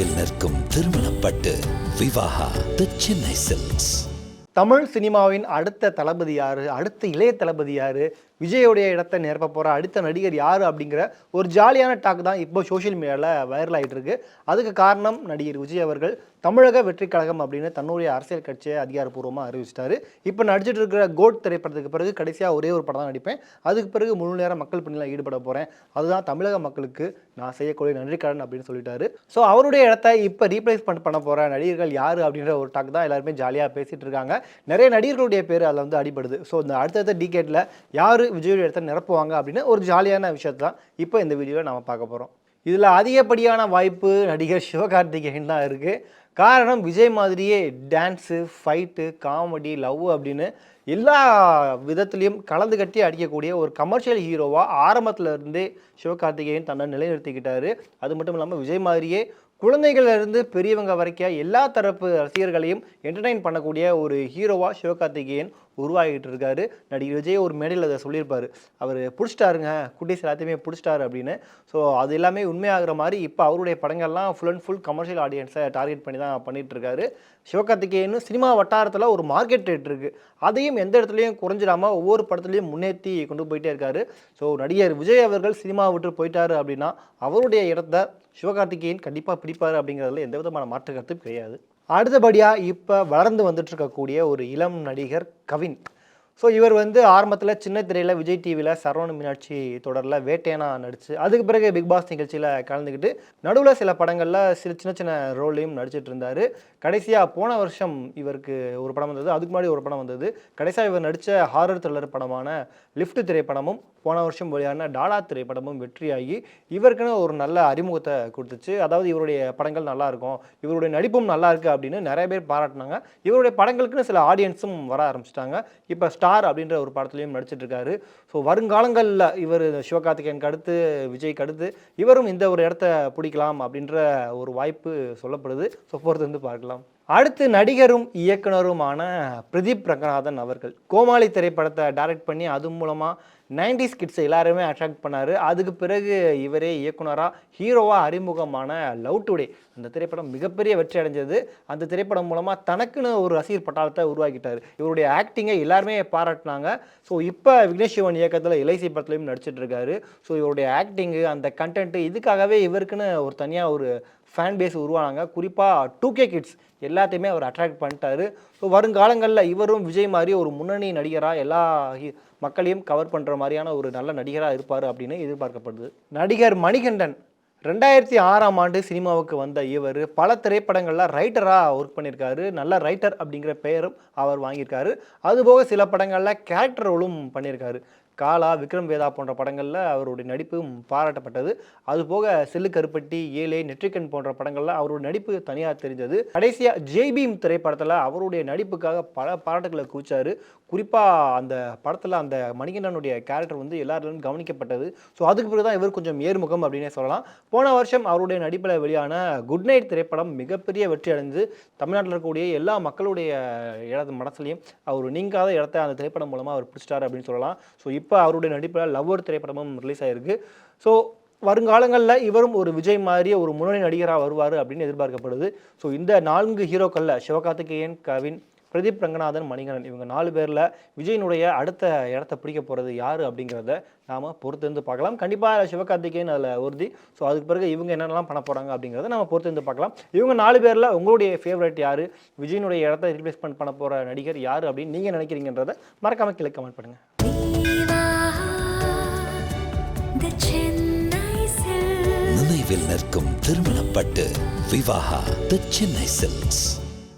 நினைவில் நிற்கும் திருமணப்பட்டு விவாகா தி சென்னை சில்க்ஸ். தமிழ் சினிமாவின் அடுத்த தளபதி யாரு, அடுத்த இளைய தளபதி யாரு, விஜயோடைய இடத்தை நிரப்ப போகிற அடுத்த நடிகர் யார் அப்படிங்கிற ஒரு ஜாலியான டாக் தான் இப்போ சோஷியல் மீடியாவில் வைரல் ஆகிட்டு இருக்கு. அதுக்கு காரணம் நடிகர் விஜய் அவர்கள் தமிழக வெற்றி கழகம் அப்படின்னு தன்னுடைய அரசியல் கட்சியை அதிகாரப்பூர்வமாக அறிவிச்சிட்டாரு. இப்போ நடிச்சிட்டு இருக்கிற கோட் திரைப்படத்துக்கு பிறகு கடைசியாக ஒரே ஒரு படம் தான் நடிப்பேன், அதுக்கு பிறகு முழு நேரம் மக்கள் பணியில் ஈடுபட போகிறேன், அதுதான் தமிழக மக்களுக்கு நான் செய்யக்கூடிய நன்றிக்கடன் அப்படின்னு சொல்லிட்டாரு. ஸோ அவருடைய இடத்த இப்போ ரீப்ளேஸ்மெண்ட் பண்ண போகிற நடிகர்கள் யார் அப்படின்ற ஒரு டாக் தான் எல்லாருமே ஜாலியாக பேசிகிட்டு இருக்காங்க. நிறைய நடிகர்களுடைய பேர் அதில் வந்து அடிபடுது. ஸோ இந்த அடுத்தடுத்த டிகேட்டில் யார் விஜயோட இடத்த நிரப்புவாங்க அப்படின்னு ஒரு ஜாலியான விஷயத்தை தான் இப்போ இந்த வீடியோவில் நாம் பார்க்க போகிறோம். இதில் அதிகப்படியான வாய்ப்பு நடிகர் சிவகார்த்திகேயன் தான் இருக்குது. காரணம், விஜய் மாதிரியே டான்ஸு, ஃபைட்டு, காமெடி, லவ் அப்படின்னு எல்லா விதத்துலேயும் கலந்து கட்டி அடிக்கக்கூடிய ஒரு கமர்ஷியல் ஹீரோவாக ஆரம்பத்தில் இருந்தே சிவகார்த்திகேயன் தன்னை நிலைநிறுத்திக்கிட்டாரு. அது மட்டும் இல்லாமல் விஜய் மாதிரியே குழந்தைகளிலிருந்து பெரியவங்க வரைக்கும் எல்லா தரப்பு ரசிகர்களையும் என்டர்டெயின் பண்ணக்கூடிய ஒரு ஹீரோவாக சிவகார்த்திகேயன் உருவாகிட்டு இருக்காரு. நடிகர் விஜய் ஒரு மேடையில் அதை சொல்லியிருப்பார், அவர் பிடிச்சிட்டாருங்க, குட்டீஸ் எல்லாத்தையுமே பிடிச்சிட்டாரு அப்படின்னு. ஸோ அது எல்லாமே உண்மையாகிற மாதிரி இப்போ அவருடைய படங்கள்லாம் ஃபுல் அண்ட் ஃபுல் கமர்ஷியல் ஆடியன்ஸை டார்கெட் பண்ணி தான் பண்ணிகிட்டு இருக்காரு. சிவகார்த்திகேயன் சினிமா வட்டாரத்தில் ஒரு மார்க்கெட் ரேட் இருக்குது, அதையும் எந்த இடத்துலையும் குறைஞ்சிடாமல் ஒவ்வொரு படத்துலையும் முன்னேற்றி கொண்டு போயிட்டே இருக்காரு. ஸோ நடிகர் விஜய் அவர்கள் சினிமா விட்டு போயிட்டாரு அப்படின்னா அவருடைய இடத்த சிவகார்த்திகேயன் கண்டிப்பாக பிடிப்பார் அப்படிங்கிறதுல எந்த விதமான மாற்று கருத்தும் கிடையாது. அடுத்தபடியாக இப்போ வளர்ந்து வந்துட்டு இருக்கக்கூடிய ஒரு இளம் நடிகர் கவின். ஸோ இவர் வந்து ஆரம்பத்தில் சின்ன திரையில் விஜய் டிவியில் சரவண மீனாட்சி தொடரில் வேட்டையனா நடிச்சு, அதுக்கு பிறகு பிக் பாஸ் நிகழ்ச்சியில் கலந்துக்கிட்டு நடுவில் சில படங்களில் சின்ன சின்ன ரோல்லையும் நடிச்சிட்டு இருந்தார். கடைசியாக போன வருஷம் இவருக்கு ஒரு படம் வந்தது, அதுக்கு முன்னாடி ஒரு படம் வந்தது. கடைசியாக இவர் நடித்த ஹாரர் த்ரில்லர் படமான லிஃப்ட் திரைப்படமும் போன வருஷம் வெளியான டாடா திரைப்படமும் வெற்றியாகி இவருக்குன்னு ஒரு நல்ல அறிமுகத்தை கொடுத்துச்சு. அதாவது இவருடைய படங்கள் நல்லாயிருக்கும், இவருடைய நடிப்பும் நல்லா இருக்குது அப்படின்னு நிறைய பேர் பாராட்டினாங்க. இவருடைய படங்களுக்குன்னு சில ஆடியன்ஸும் வர ஆரம்பிச்சிட்டாங்க. இப்போ ஸ்டார் அப்படின்ற ஒரு படத்துலையும் நடிச்சிட்டு இருக்காரு. ஸோ வருங்காலங்களில் இவர் சிவகார்த்திகேயனுக்கு அடுத்து விஜய்க்கு அடுத்து இவரும் இந்த ஒரு இடத்த பிடிக்கலாம் அப்படின்ற ஒரு வாய்ப்பு சொல்லப்படுது. ஸோ பொறுத்து வந்து பார்க்கலாம். அடுத்து நடிகரும் இயக்குனருமான பிரதீப் ரங்கநாதன் அவர்கள் கோமாளி திரைப்படத்தை டைரக்ட் பண்ணி அது மூலமாக 90s கிட்ஸை எல்லாருமே அட்ராக்ட் பண்ணார். அதுக்கு பிறகு இவரே இயக்குனராக ஹீரோவாக அறிமுகமான லவ் டுடே அந்த திரைப்படம் மிகப்பெரிய வெற்றி அடைஞ்சது. அந்த திரைப்படம் மூலமாக தனக்குன்னு ஒரு ரசிகர் பட்டாளத்தை உருவாக்கிட்டார். இவருடைய ஆக்டிங்கை எல்லாருமே பாராட்டினாங்க. ஸோ இப்போ விக்னேஷ் சிவன் இயக்கத்தில் இலைசி படத்துலையும் நடிச்சிட்டு இருக்காரு. ஸோ இவருடைய ஆக்டிங்கு, அந்த கண்டென்ட்டு, இதுக்காகவே இவருக்குன்னு ஒரு தனியாக ஒரு ஃபேன் பேஸ் உருவானாங்க. குறிப்பாக 2K கிட்ஸ் எல்லாத்தையுமே அவர் அட்ராக்ட் பண்ணிட்டாரு. ஸோ வருங்காலங்களில் இவரும் விஜய் மாதிரி ஒரு முன்னணி நடிகராக எல்லா மக்களையும் கவர் பண்ணுற மாதிரியான ஒரு நல்ல நடிகராக இருப்பார் அப்படின்னு எதிர்பார்க்கப்படுது. நடிகர் மணிகண்டன் 2006ஆம் ஆண்டு சினிமாவுக்கு வந்த இவர் பல திரைப்படங்களில் ரைட்டராக ஒர்க் பண்ணியிருக்காரு. நல்ல ரைட்டர் அப்படிங்கிற பெயரும் அவர் வாங்கியிருக்காரு. அதுபோக சில படங்களில் கேரக்டர் ரோலும் பண்ணியிருக்காரு. காலா, விக்ரம் வேதா போன்ற படங்களில் அவருடைய நடிப்பும் பாராட்டப்பட்டது. அதுபோக செல்லு கருப்பட்டி, ஏழை, நெற்றிக்கன் போன்ற படங்களில் அவருடைய நடிப்பு தனியாக தெரிஞ்சது. கடைசியாக ஜெய்பீம் திரைப்படத்தில் அவருடைய நடிப்புக்காக பல பாராட்டுகளை குவிச்சார். குறிப்பாக அந்த படத்தில் அந்த மணிகண்டனுடைய கேரக்டர் வந்து எல்லாரும் கவனிக்கப்பட்டது. ஸோ அதுக்கு பிறகு தான் இவர் கொஞ்சம் ஏறுமுகம் அப்படின்னே சொல்லலாம். போன வருஷம் அவருடைய நடிப்பில் வெளியான குட் நைட் திரைப்படம் மிகப்பெரிய வெற்றி அடைந்து தமிழ்நாட்டில் இருக்கக்கூடிய எல்லா மக்களுடைய மனசுலையும் அவர் நீங்காத இடத்த அந்த திரைப்படம் மூலமாக அவர் பிடிச்சிட்டார் அப்படின்னு சொல்லலாம். ஸோ இப்போ அவருடைய நடிப்பில் லவ்வர் திரைப்படமும் ரிலீஸ் ஆகிருக்கு. ஸோ வருங்காலங்களில் இவரும் ஒரு விஜய் மாதிரியே ஒரு முன்னணி நடிகராக வருவார் அப்படின்னு எதிர்பார்க்கப்படுது. ஸோ இந்த 4 ஹீரோக்களில் சிவகார்த்திகேயன், கவின், பிரதீப் ரங்கநாதன், மணிகண்டன் இவங்க 4 பேரில் விஜயனுடைய அடுத்த இடத்த பிடிக்க போகிறது யார் அப்படிங்கிறத நாம் பொறுத்திருந்து பார்க்கலாம். கண்டிப்பாக சிவகார்த்திகேயன் அதில் உறுதி. ஸோ அதுக்கு பிறகு இவங்க என்னென்னலாம் பண்ண போகிறாங்க அப்படிங்கிறத நம்ம பொறுத்திருந்து பார்க்கலாம். இவங்க 4 பேரில் உங்களுடைய ஃபேவரட் யார், விஜயனுடைய இடத்த ரீப்ளேஸ்மெண்ட் பண்ண போகிற நடிகர் யார் அப்படின்னு நீங்கள் நினைக்கிறீங்கன்றதை மறக்காமல் கீழே கமெண்ட் பண்ணுங்கள். நினைவில் நிற்கும் திருமணப்பட்டு விவாகா தி சென்னை சில்க்ஸ்.